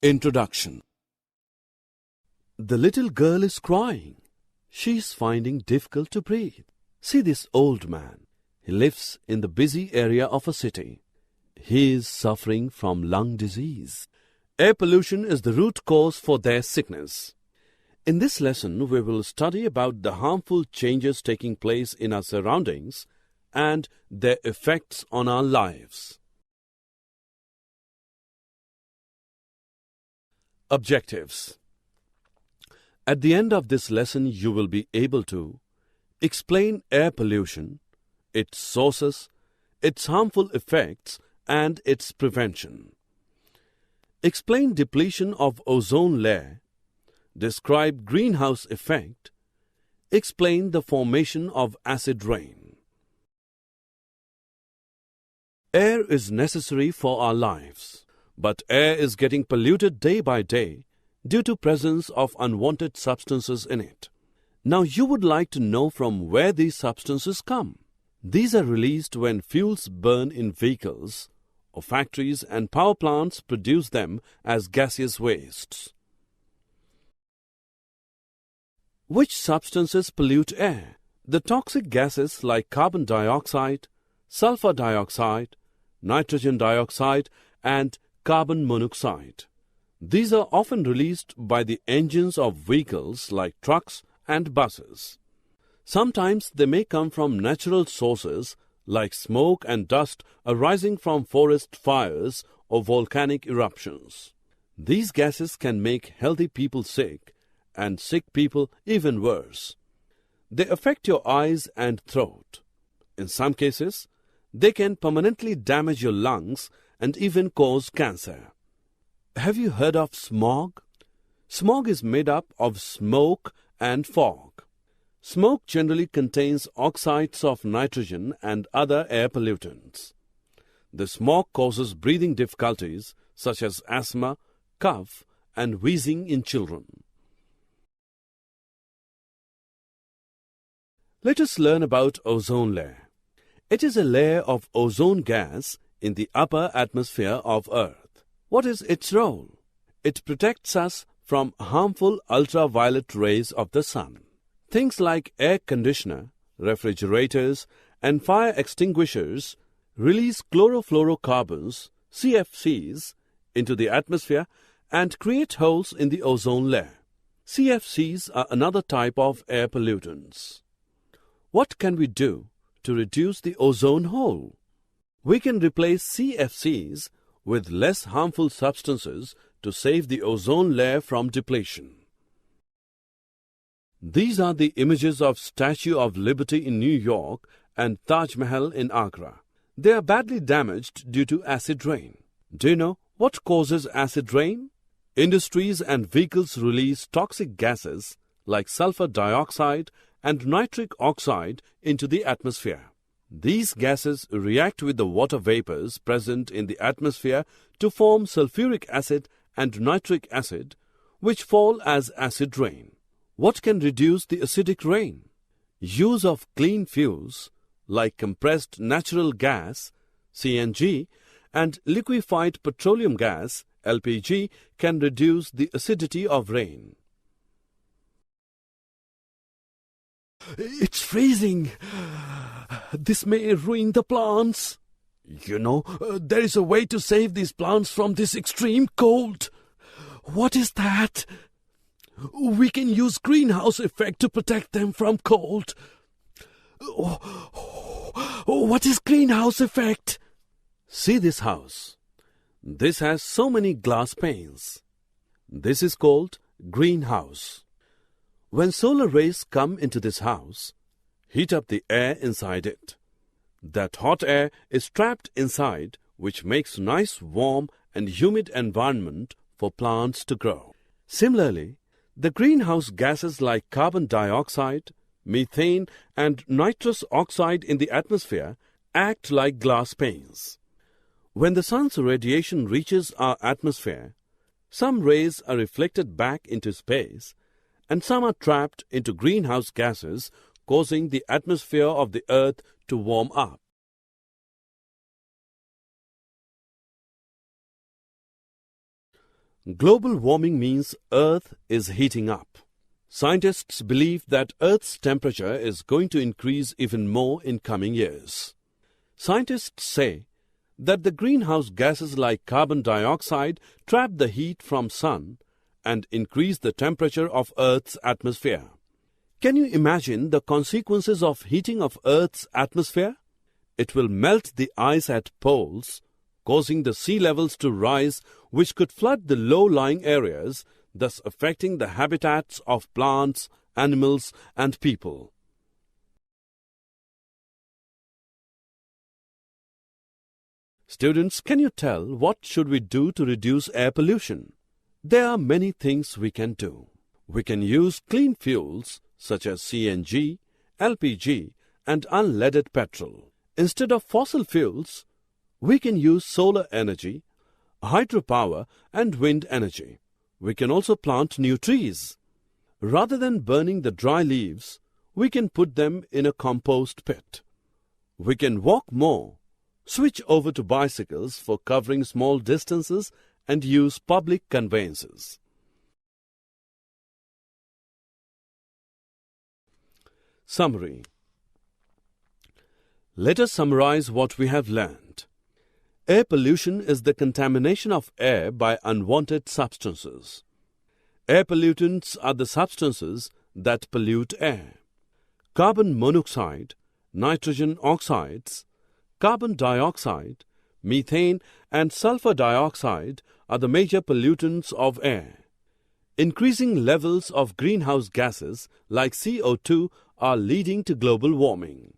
Introduction. The little girl is crying. She is finding difficult to breathe. See this old man. He lives in the busy area of a city. He is suffering from lung disease. Air pollution is the root cause for their sickness. In this lesson, we will study about the harmful changes taking place in our surroundings and their effects on our lives. Objectives. At the end of this lesson, you will be able to explain air pollution, its sources, its harmful effects, and its prevention. Explain depletion of ozone layer. Describe greenhouse effect. Explain the formation of acid rain. Air is necessary for our lives. But air is getting polluted day by day due to presence of unwanted substances in it. Now you would like to know from where these substances come. These are released when fuels burn in vehicles or factories and power plants produce them as gaseous wastes. Which substances pollute air? The toxic gases like carbon dioxide, sulfur dioxide, nitrogen dioxide, and carbon monoxide. These are often released by the engines of vehicles like trucks and buses. Sometimes they may come from natural sources like smoke and dust arising from forest fires or volcanic eruptions. These gases can make healthy people sick and sick people even worse. They affect your eyes and throat. In some cases, they can permanently damage your lungs and even cause cancer. Have you heard of smog? Smog is made up of smoke and fog. Smoke generally contains oxides of nitrogen and other air pollutants. The smog causes breathing difficulties such as asthma, cough, and wheezing in children. Let us learn about ozone layer. It is a layer of ozone gas in the upper atmosphere of Earth. What is its role? It protects us from harmful ultraviolet rays of the sun. Things like air conditioner, refrigerators, and fire extinguishers release chlorofluorocarbons, CFCs, into the atmosphere and create holes in the ozone layer. CFCs are another type of air pollutants. What can we do to reduce the ozone hole? We can replace CFCs with less harmful substances to save the ozone layer from depletion. These are the images of Statue of Liberty in New York and Taj Mahal in Agra. They are badly damaged due to acid rain. Do you know what causes acid rain? Industries and vehicles release toxic gases like sulfur dioxide and nitric oxide into the atmosphere. These gases react with the water vapors present in the atmosphere to form sulfuric acid and nitric acid, which fall as acid rain. What can reduce the acidic rain? Use of clean fuels like compressed natural gas, CNG, and liquefied petroleum gas, LPG, can reduce the acidity of rain. It's freezing. This may ruin the plants. You know, there is a way to save these plants from this extreme cold. What is that? We can use greenhouse effect to protect them from cold. What is greenhouse effect? See this house. This has so many glass panes. This is called greenhouse. When solar rays come into this house, heat up the air inside it. That hot air is trapped inside, which makes nice warm and humid environment for plants to grow. Similarly, the greenhouse gases like carbon dioxide, methane, and nitrous oxide in the atmosphere act like glass panes. When the sun's radiation reaches our atmosphere, some rays are reflected back into space and some are trapped into greenhouse gases, causing the atmosphere of the Earth to warm up. Global warming means Earth is heating up. Scientists believe that Earth's temperature is going to increase even more in coming years. Scientists say that the greenhouse gases like carbon dioxide trap the heat from sun and increase the temperature of Earth's atmosphere. Can you imagine the consequences of heating of Earth's atmosphere? It will melt the ice at poles, causing the sea levels to rise, which could flood the low-lying areas, thus affecting the habitats of plants, animals, and people. Students, can you tell what should we do to reduce air pollution? There are many things we can do. We can use clean fuels such as CNG, LPG, and unleaded petrol. Instead of fossil fuels, we can use solar energy, hydropower, and wind energy. We can also plant new trees. Rather than burning the dry leaves, we can put them in a compost pit. We can walk more, switch over to bicycles for covering small distances, and use public conveyances. Summary. Let us summarize what we have learned. Air pollution is the contamination of air by unwanted substances. Air pollutants are the substances that pollute air. Carbon monoxide, nitrogen oxides, carbon dioxide, methane, and sulfur dioxide are the major pollutants of air. Increasing levels of greenhouse gases like CO2 are leading to global warming.